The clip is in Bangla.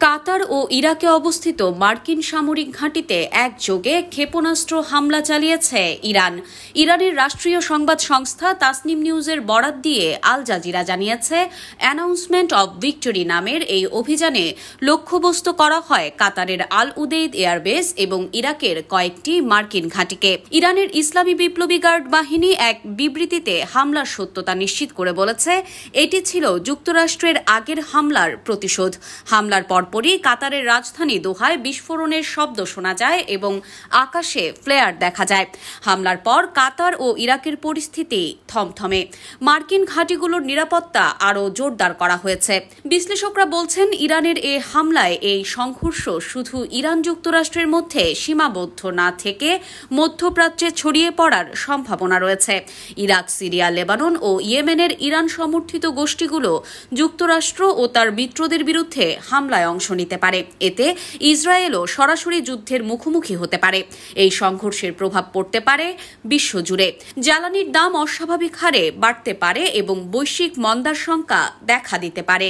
কাতার ও ইরাকে অবস্থিত মার্কিন সামরিক ঘাঁটিতে একযোগে ক্ষেপণাস্ত্র হামলা চালিয়েছে ইরান। ইরানের রাষ্ট্রীয় সংবাদ সংস্থা তাসনিম নিউজের বরাত দিয়ে আল জাজিরা জানিয়েছে, অ্যানাউন্সমেন্ট অব ভিক্টরি নামের এই অভিযানে লক্ষ্যবস্তু করা হয় কাতারের আল উদেইদ এয়ারবেস এবং ইরাকের কয়েকটি মার্কিন ঘাঁটিকে। ইরানের ইসলামী বিপ্লবী গার্ড বাহিনী এক বিবৃতিতে হামলার সত্যতা নিশ্চিত করে বলেছে, এটি ছিল যুক্তরাষ্ট্রের আগের হামলার প্রতিশোধ। হামলার পরপরই কাতারের রাজধানী দোহায় বিস্ফোরণের শব্দ শোনা যায় এবং আকাশে ফ্লেয়ার দেখা যায়। হামলার পর কাতার ও ইরাকের পরিস্থিতি থমথমে। মার্কিন ঘাঁটিগুলোর নিরাপত্তা আরও জোরদার করা হয়েছে। বিশ্লেষকরা বলছেন, ইরানের এ হামলায় এই সংঘর্ষ শুধু ইরান যুক্তরাষ্ট্রের মধ্যে সীমাবদ্ধ না থেকে মধ্যপ্রাচ্যে ছড়িয়ে পড়ার সম্ভাবনা রয়েছে। ইরাক, সিরিয়া, লেবানন ও ইয়েমেনের ইরান সমর্থিত গোষ্ঠীগুলো যুক্তরাষ্ট্র ও তার মিত্রদের বিরুদ্ধে হামলায় অংশ নিতে পারে। এতে ইসরায়েলও সরাসরি যুদ্ধের মুখোমুখি হতে পারে। এই সংঘর্ষের প্রভাব পড়তে পারে বিশ্বজুড়ে। জ্বালানির দাম অস্বাভাবিক হারে বাড়তে পারে এবং বৈশ্বিক মন্দার শঙ্কা দেখা দিতে পারে।